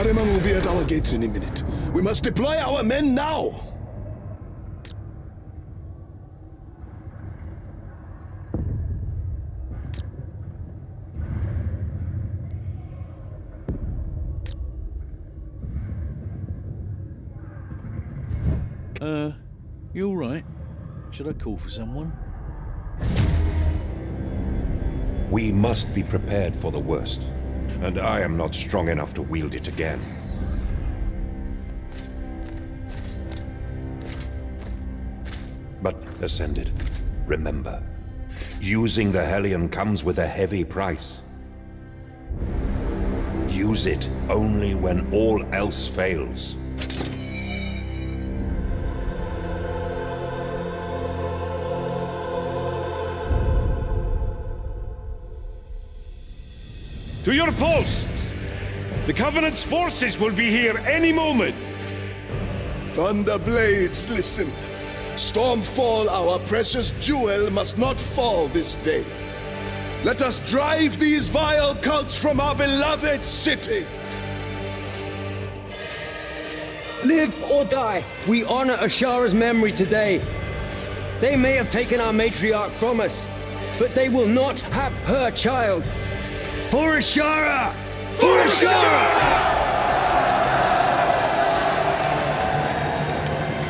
Ahriman will be at our gates in a minute. We must deploy our men now! You all right? Should I call for someone? We must be prepared for the worst, and I am not strong enough to wield it again. But, Ascended, remember, using the Hellion comes with a heavy price. Use it only when all else fails. To your posts! The Covenant's forces will be here any moment! Thunderblades, listen. Stormfall, our precious jewel, must not fall this day. Let us drive these vile cults from our beloved city! Live or die, we honor Ashara's memory today. They may have taken our matriarch from us, but they will not have her child. For Ashara! For Ashara!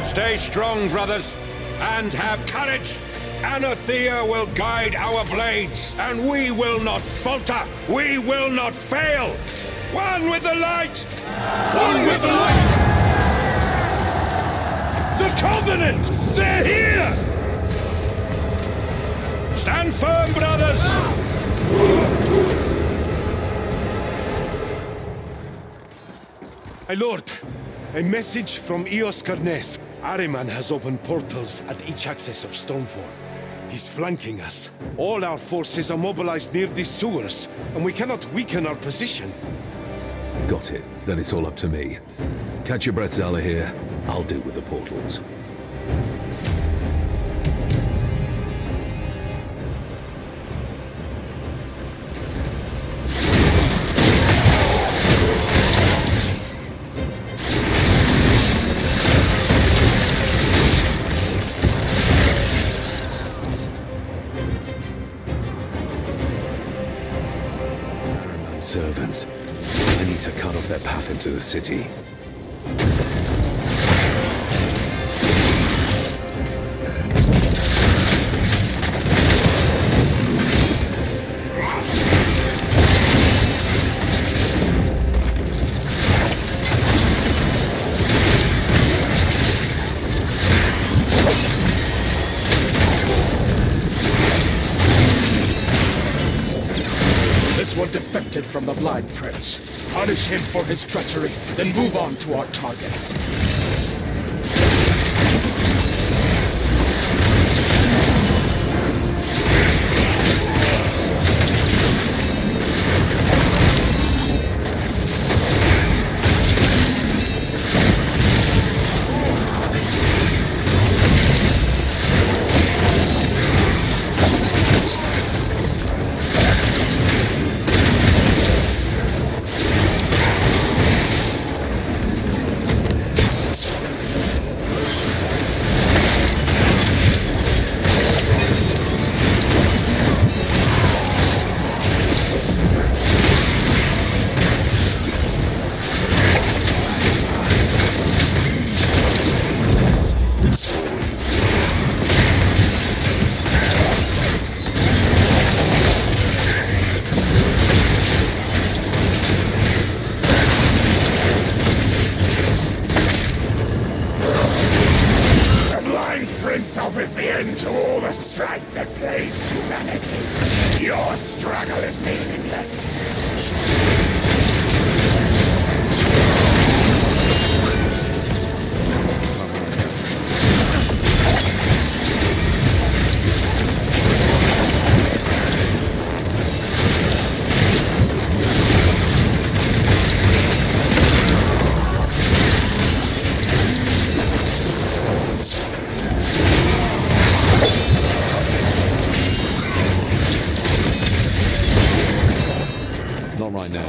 Stay strong, brothers, and have courage. Anathea will guide our blades, and we will not falter. We will not fail. One with the light! One with the light! The Covenant! They're here! Stand firm, brothers! My lord, a message from Eos Karnes. Ahriman has opened portals at each axis of Stormfall. He's flanking us. All our forces are mobilized near these sewers, and we cannot weaken our position. Got it. Then it's all up to me. Catch your breath, Zala here. I'll deal with the portals. Servants. I need to cut off their path into the city. Defected from the Blind Prince. Punish him for his treachery, then move on to our target. Is the end to all the strife that plagues humanity. Your struggle is meaningless. Not right now.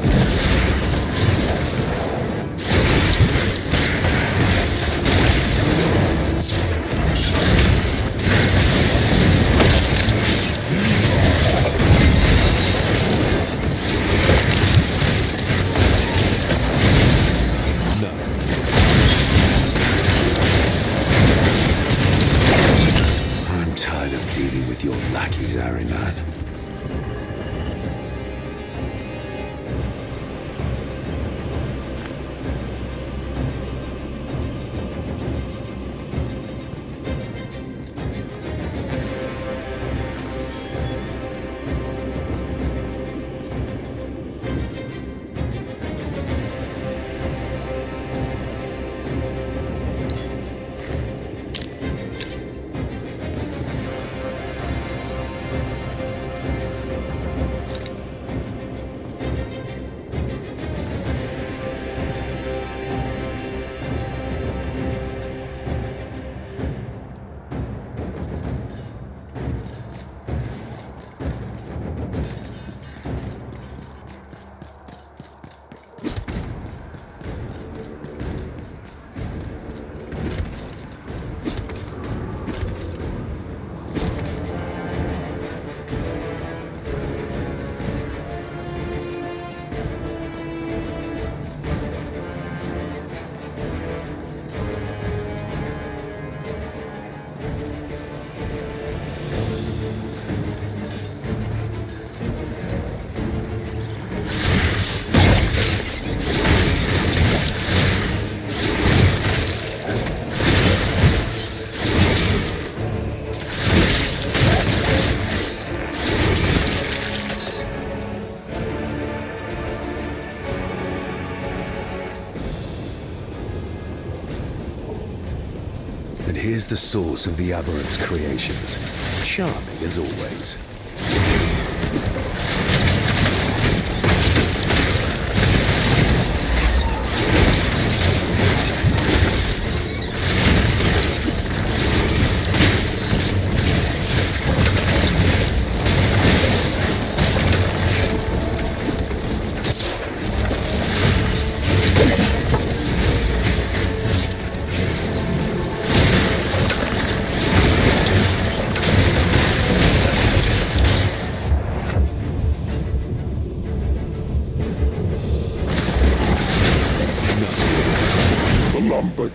And here's the source of the Aberrant's creations. Charming as always.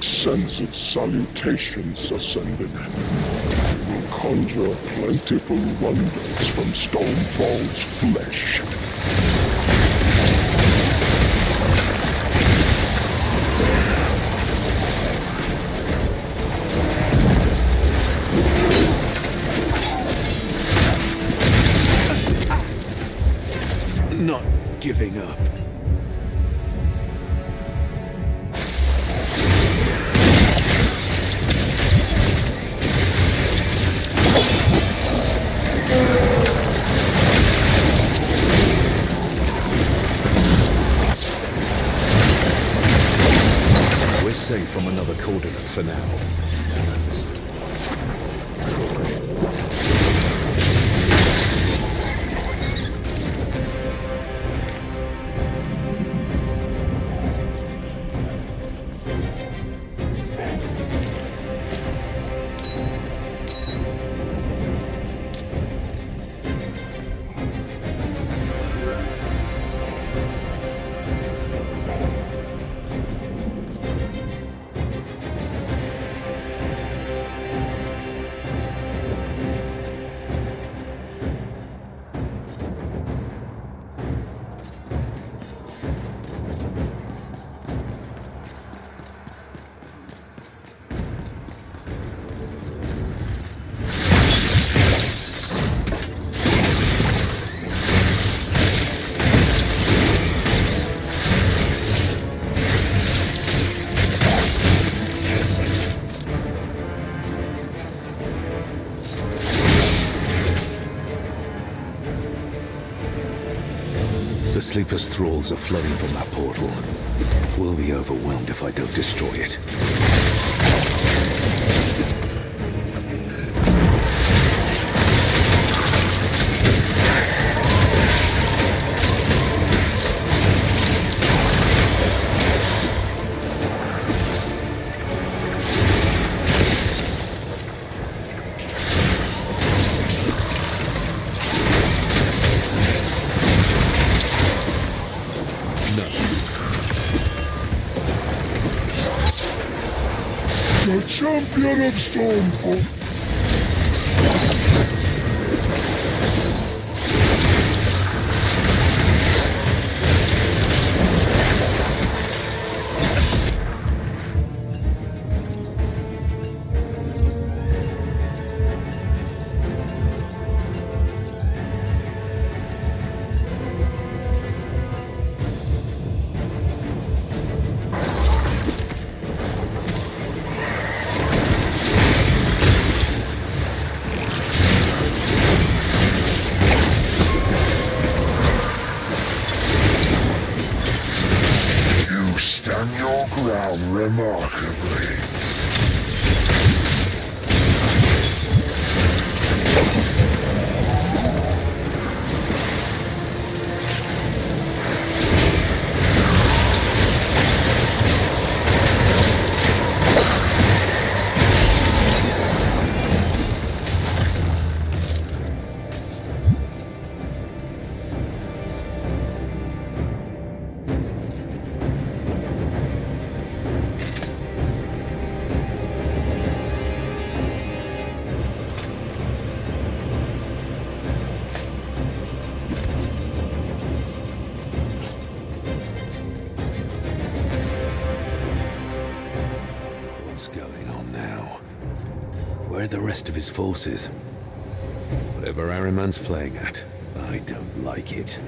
Sends its salutations ascending. It will conjure plentiful wonders from Stonefall's flesh. Not giving up. Safe from another coordinate for now. The Sleeper's thralls are flooding from that portal. We'll be overwhelmed if I don't destroy it. The champion of Stormfall. come remarkably. Where are the rest of his forces? Whatever Ahriman's playing at, I don't like it.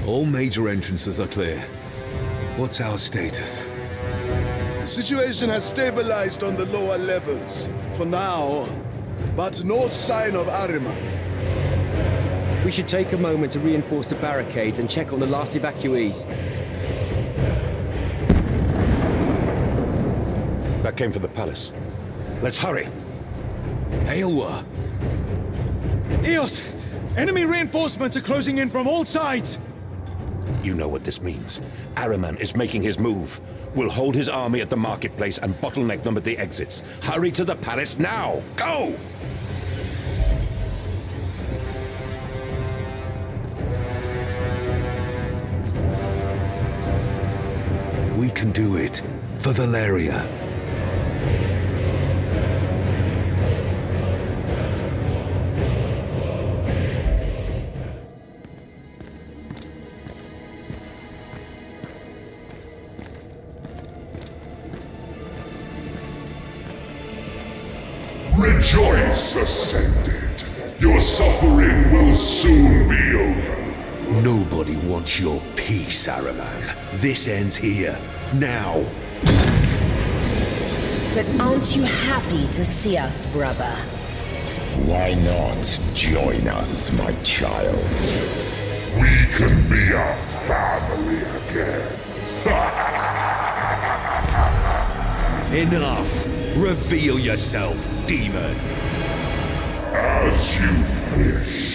All major entrances are clear. What's our status? The situation has stabilized on the lower levels, for now, but no sign of Ahriman. We should take a moment to reinforce the barricades and check on the last evacuees. That came from the palace. Let's hurry. Aylwa! Eos! Enemy reinforcements are closing in from all sides! You know what this means. Ahriman is making his move. We'll hold his army at the marketplace and bottleneck them at the exits. Hurry to the palace now! Go! We can do it. For Valeria. Rejoice, Ascended. Your suffering will soon be over. Nobody wants your peace, Ahriman. This ends here. Now. But aren't you happy to see us, brother? Why not join us, my child? We can be a family again. Enough! Reveal yourself, demon! As you wish.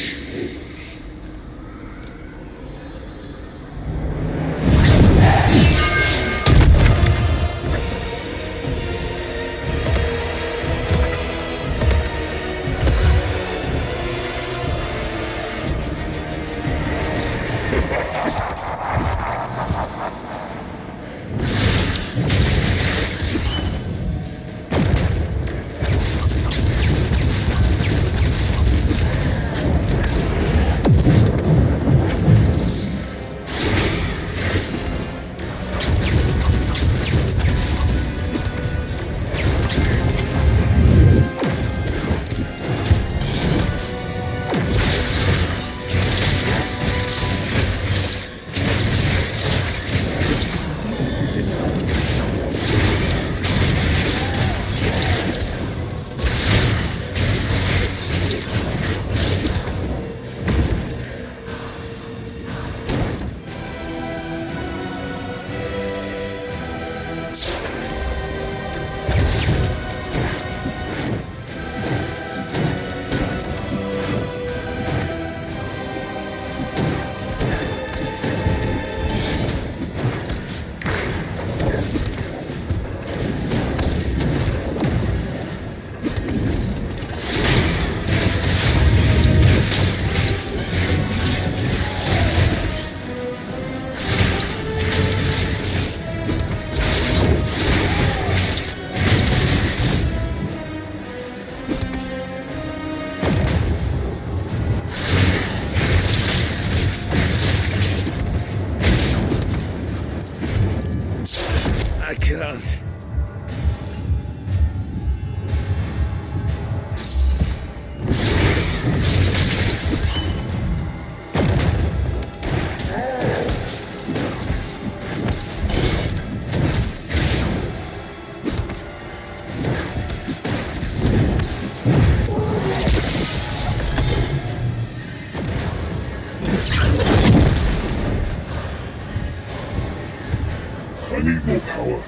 power.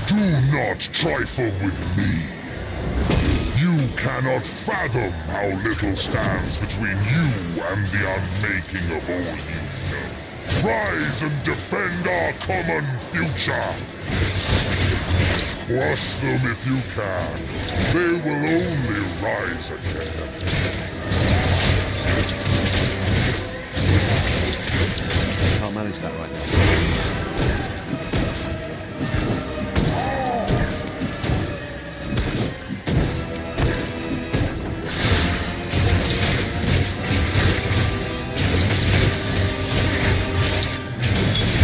Do not trifle with me. You cannot fathom how little stands between you and the unmaking of all you know. Rise and defend our common future. Crush them if you can. They will only rise again. Can't manage that right now.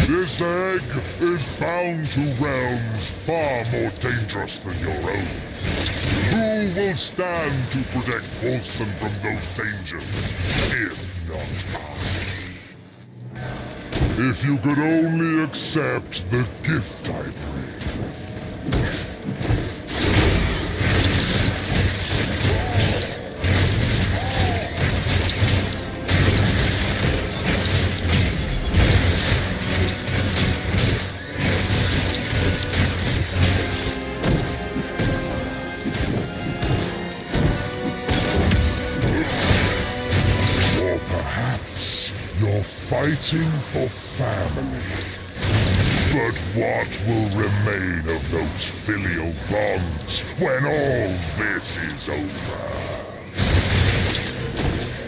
This egg is bound to realms far more dangerous than your own. Who will stand to protect Wolcen from those dangers, if not I? If you could only accept the gift I bring. Fighting for family. But what will remain of those filial bonds when all this is over?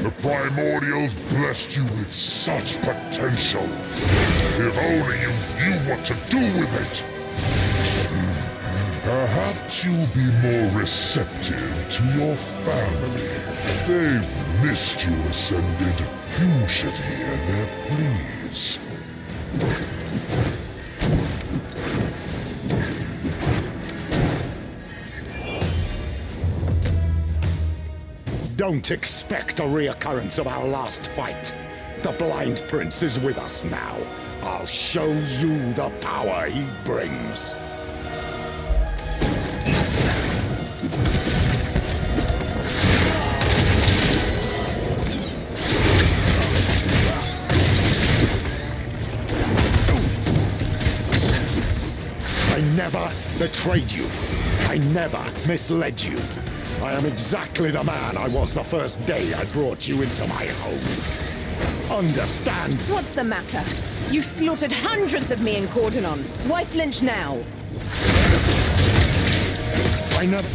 The Primordials blessed you with such potential. If only you knew what to do with it. Perhaps you'll be more receptive to your family. They've missed you, Ascended. You should hear their pleas. Don't expect a reoccurrence of our last fight. The Blind Prince is with us now. I'll show you the power he brings. I never betrayed you. I never misled you. I am exactly the man I was the first day I brought you into my home. Understand? What's the matter? You slaughtered hundreds of me in Cordonon. Why flinch now? I never...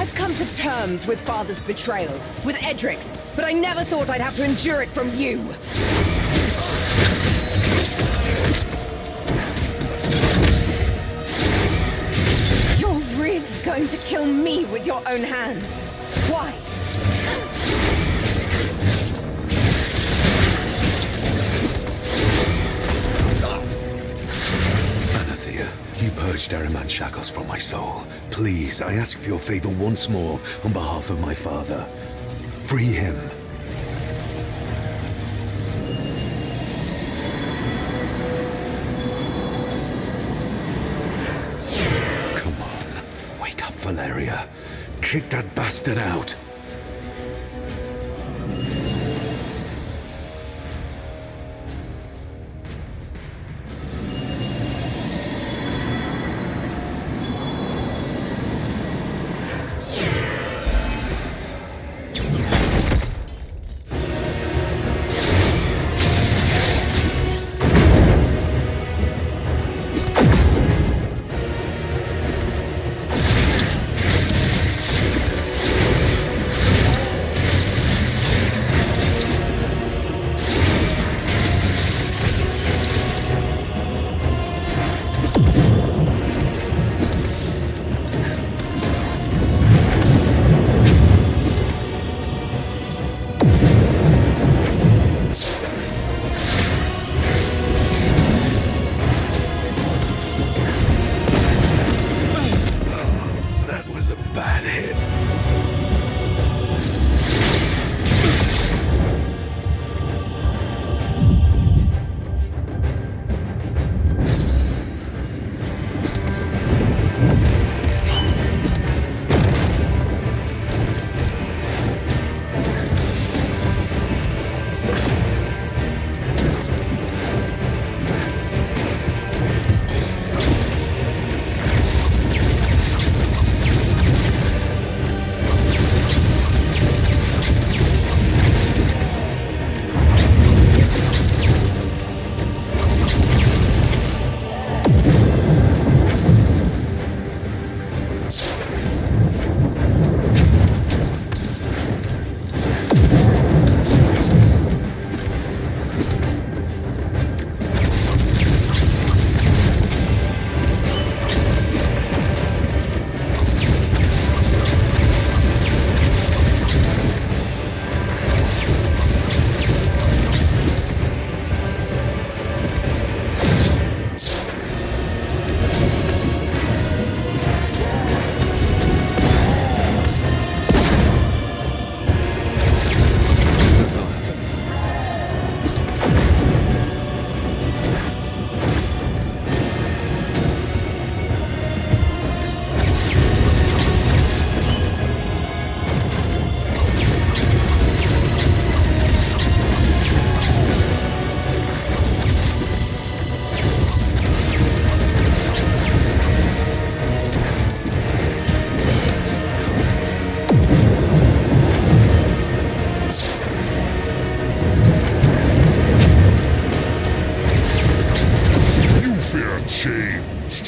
I've come to terms with Father's betrayal, with Edric's, but I never thought I'd have to endure it from you. Going to kill me with your own hands. Why? Anathea, you purged Ahriman's shackles from my soul. Please, I ask for your favor once more on behalf of my father. Free him. Valeria, kick that bastard out.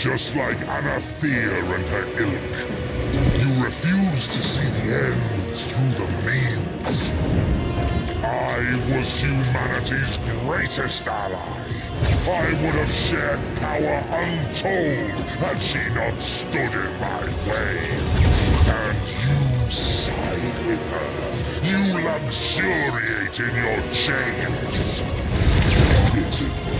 just like Anathea and her ilk. You refuse to see the end through the means. I was humanity's greatest ally. I would have shared power untold had she not stood in my way. And you side with her. You luxuriate in your chains. Pitiful.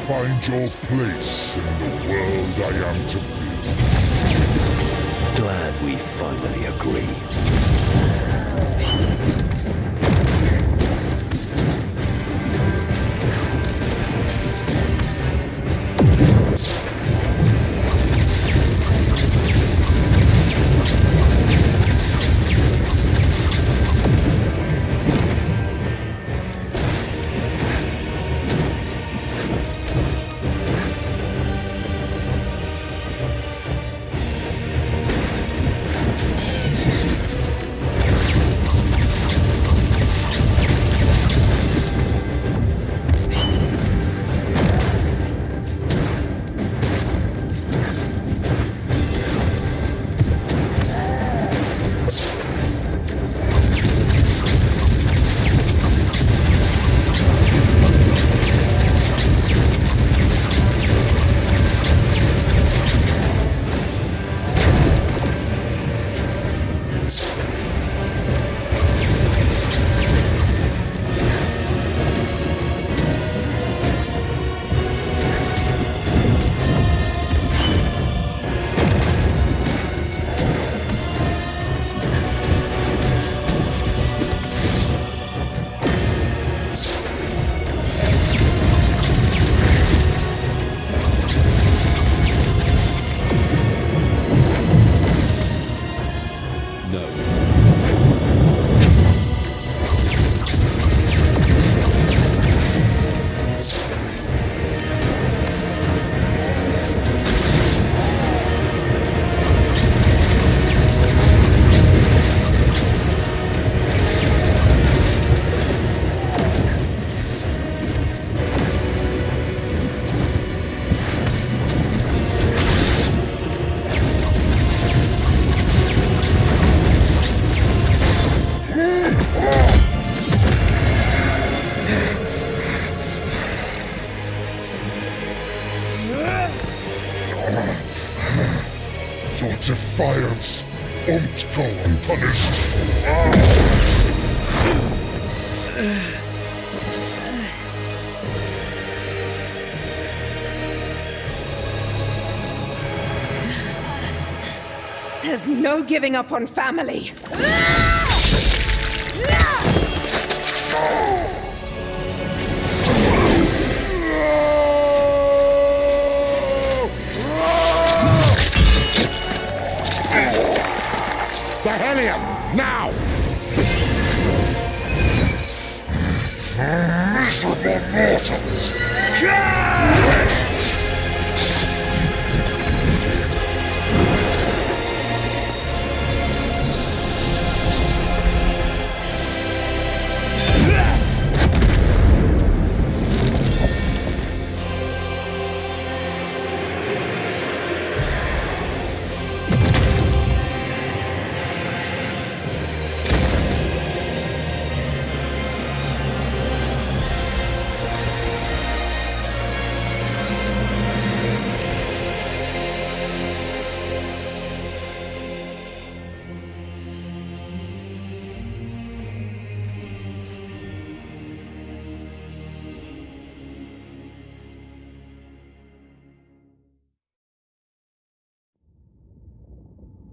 find your place in the world I am to build. Glad we finally agree. Defiance won't go unpunished. There's no giving up on family. The helium, now! Miserable mortals!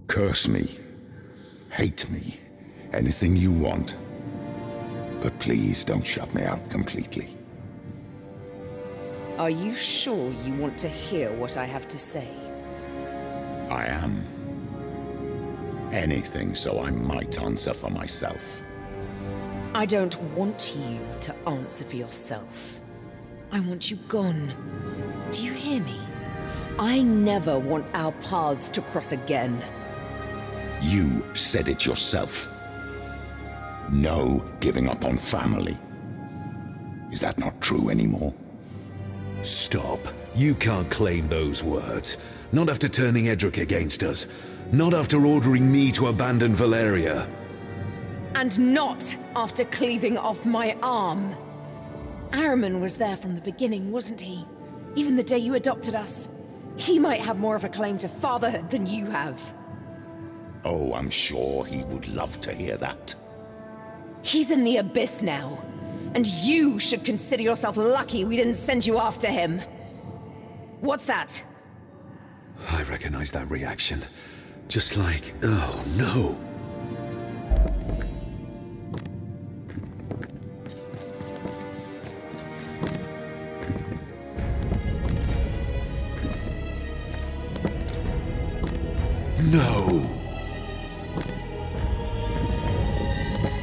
Curse me, hate me, anything you want. But please don't shut me out completely. Are you sure you want to hear what I have to say? I am. Anything so I might answer for myself. I don't want you to answer for yourself. I want you gone. Do you hear me? I never want our paths to cross again. You said it yourself. No giving up on family. Is that not true anymore? Stop. You can't claim those words. Not after turning Edric against us. Not after ordering me to abandon Valeria. And not after cleaving off my arm. Ahriman was there from the beginning, wasn't he? Even the day you adopted us. He might have more of a claim to fatherhood than you have. Oh, I'm sure he would love to hear that. He's in the abyss now. And you should consider yourself lucky we didn't send you after him. What's that? I recognize that reaction. Just like, oh no. No!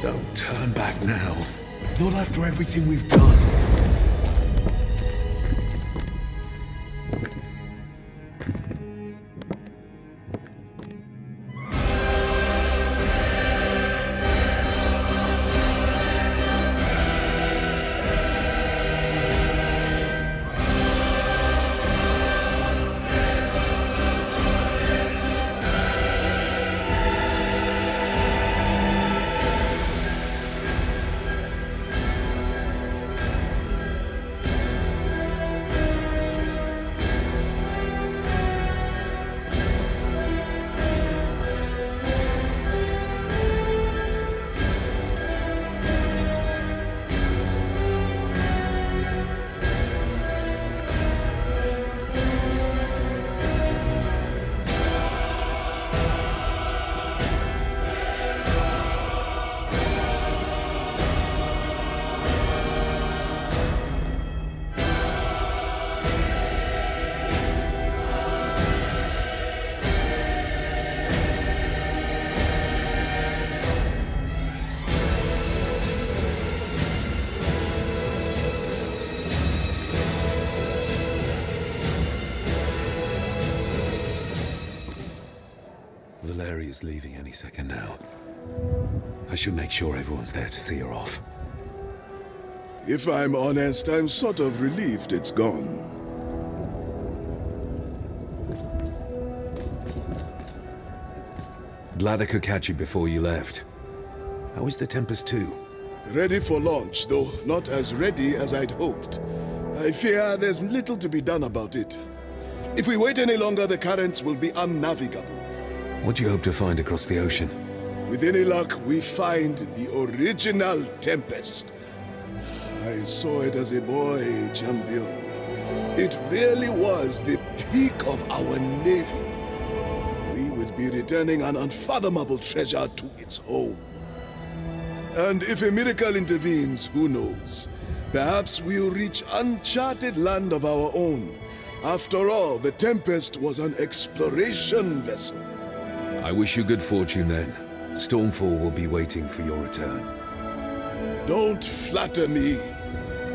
Don't turn back now. Not after everything we've done. Valeria's leaving any second now. I should make sure everyone's there to see her off. If I'm honest, I'm sort of relieved it's gone. Glad I could catch you before you left. How is the Tempest 2? Ready for launch, though not as ready as I'd hoped. I fear there's little to be done about it. If we wait any longer, the currents will be unnavigable. What do you hope to find across the ocean? With any luck, we find the original Tempest. I saw it as a boy, champion. It really was the peak of our navy. We would be returning an unfathomable treasure to its home. And if a miracle intervenes, who knows? Perhaps we'll reach uncharted land of our own. After all, the Tempest was an exploration vessel. I wish you good fortune then. Stormfall will be waiting for your return. Don't flatter me.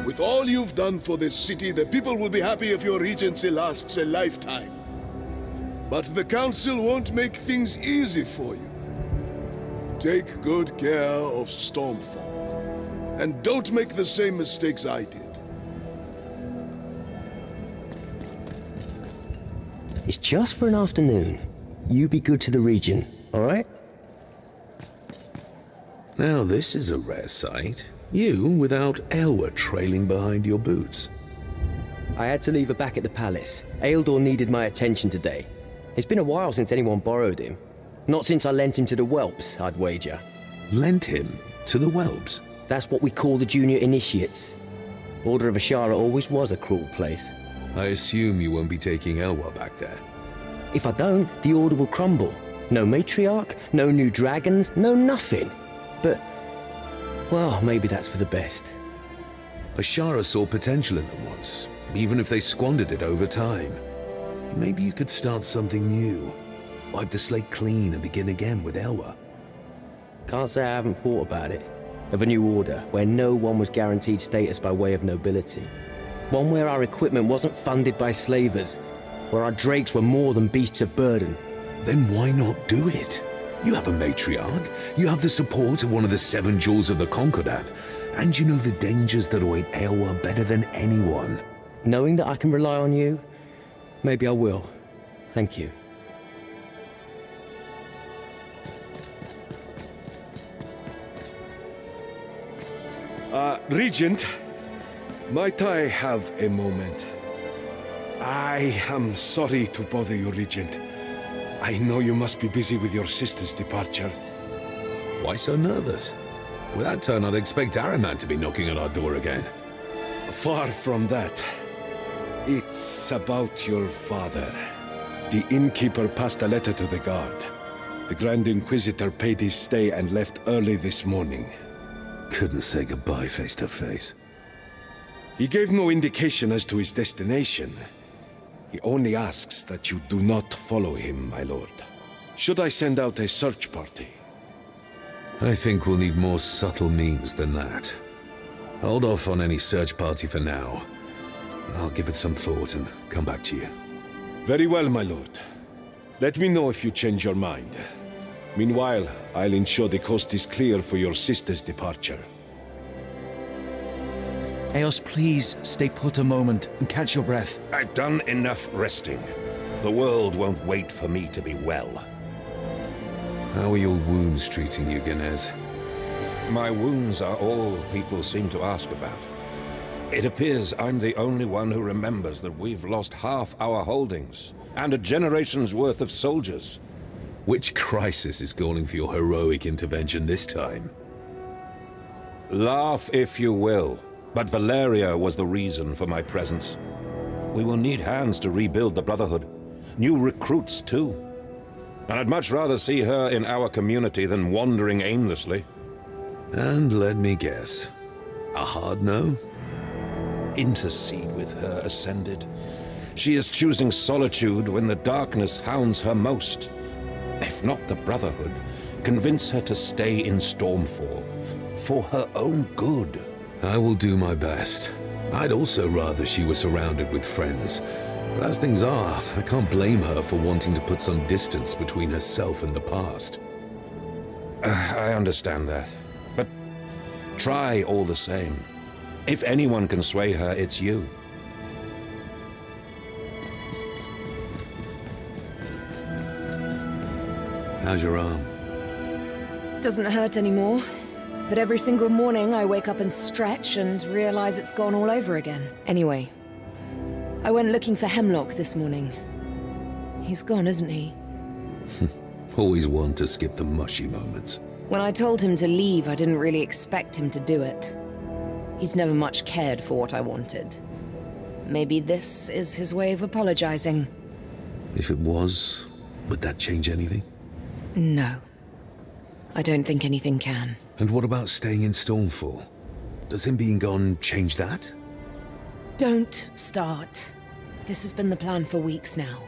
With all you've done for this city, the people will be happy if your regency lasts a lifetime. But the Council won't make things easy for you. Take good care of Stormfall. And don't make the same mistakes I did. It's just for an afternoon. You be good to the region, all right? Now this is a rare sight. You without Aylward trailing behind your boots. I had to leave her back at the palace. Aeldor needed my attention today. It's been a while since anyone borrowed him. Not since I lent him to the whelps, I'd wager. Lent him to the whelps? That's what we call the junior initiates. Order of Ashara always was a cruel place. I assume you won't be taking Elwha back there. If I don't, the Order will crumble. No matriarch, no new dragons, no nothing. But, well, maybe that's for the best. Ashara saw potential in them once, even if they squandered it over time. Maybe you could start something new. Wipe the slate clean and begin again with Elwha. Can't say I haven't thought about it. Of a new order, where no one was guaranteed status by way of nobility. One where our equipment wasn't funded by slavers. Where our drakes were more than beasts of burden. Then why not do it? You have a matriarch, you have the support of one of the 7 jewels of the Concordat, and you know the dangers that await Aylwha better than anyone. Knowing that I can rely on you, maybe I will. Thank you. Regent, might I have a moment? I am sorry to bother you, Regent. I know you must be busy with your sister's departure. Why so nervous? With that turn, I'd expect Ahriman to be knocking at our door again. Far from that. It's about your father. The innkeeper passed a letter to the guard. The Grand Inquisitor paid his stay and left early this morning. Couldn't say goodbye face to face. He gave no indication as to his destination. He only asks that you do not follow him, my lord. Should I send out a search party? I think we'll need more subtle means than that. Hold off on any search party for now. I'll give it some thought and come back to you. Very well, my lord. Let me know if you change your mind. Meanwhile, I'll ensure the coast is clear for your sister's departure. Eos, please stay put a moment and catch your breath. I've done enough resting. The world won't wait for me to be well. How are your wounds treating you, Ganes? My wounds are all people seem to ask about. It appears I'm the only one who remembers that we've lost half our holdings, and a generation's worth of soldiers. Which crisis is calling for your heroic intervention this time? Laugh if you will, but Valeria was the reason for my presence. We will need hands to rebuild the Brotherhood. New recruits, too. And I'd much rather see her in our community than wandering aimlessly. And let me guess, a hard no? Intercede with her, Ascended. She is choosing solitude when the darkness hounds her most. If not the Brotherhood, convince her to stay in Stormfall, for her own good. I will do my best. I'd also rather she were surrounded with friends. But as things are, I can't blame her for wanting to put some distance between herself and the past. I understand that, but try all the same. If anyone can sway her, it's you. How's your arm? Doesn't hurt anymore. But every single morning I wake up and stretch and realize it's gone all over again. Anyway, I went looking for Heimlock this morning. He's gone, isn't he? Always one to skip the mushy moments. When I told him to leave, I didn't really expect him to do it. He's never much cared for what I wanted. Maybe this is his way of apologizing. If it was, would that change anything? No. I don't think anything can. And what about staying in Stormfall? Does him being gone change that? Don't start. This has been the plan for weeks now.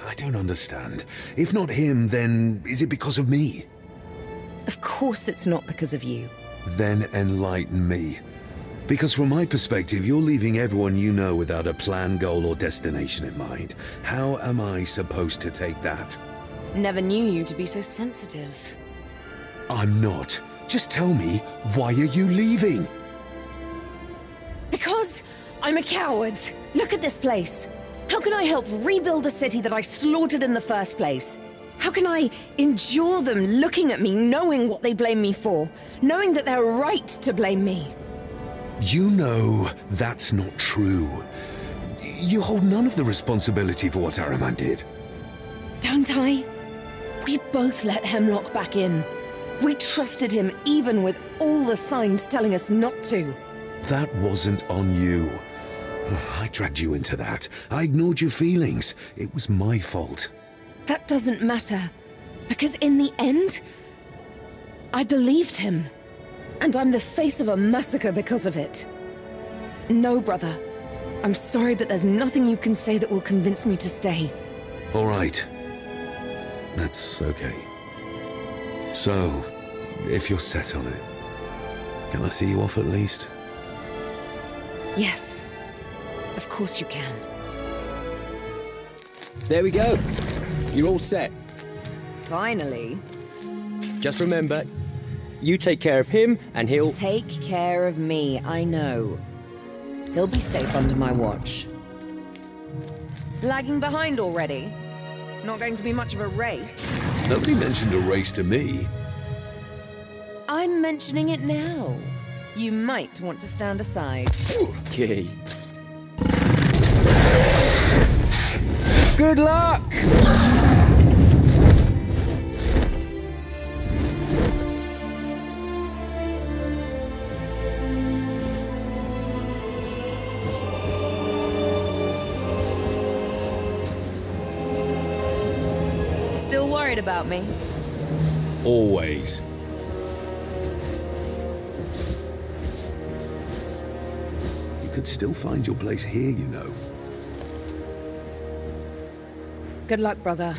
I don't understand. If not him, then is it because of me? Of course it's not because of you. Then enlighten me. Because from my perspective, you're leaving everyone you know without a plan, goal, or destination in mind. How am I supposed to take that? Never knew you to be so sensitive. I'm not. Just tell me, why are you leaving? Because I'm a coward. Look at this place. How can I help rebuild a city that I slaughtered in the first place? How can I endure them looking at me, knowing what they blame me for? Knowing that they're right to blame me? You know that's not true. You hold none of the responsibility for what Araman did. Don't I? We both let Heimlock back in. We trusted him even with all the signs telling us not to. That wasn't on you. I dragged you into that. I ignored your feelings. It was my fault. That doesn't matter. Because in the end, I believed him. And I'm the face of a massacre because of it. No, brother. I'm sorry, but there's nothing you can say that will convince me to stay. All right. That's okay. So, if you're set on it, can I see you off at least? Yes. Of course you can. There we go. You're all set. Finally. Just remember, you take care of him and he'll... Take care of me, I know. He'll be safe under my watch. Lagging behind already? Not going to be much of a race. Nobody mentioned a race to me. I'm mentioning it now. You might want to stand aside. Okay. Good luck! Still worried about me? Always. You could still find your place here, you know. Good luck, brother.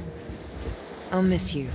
I'll miss you.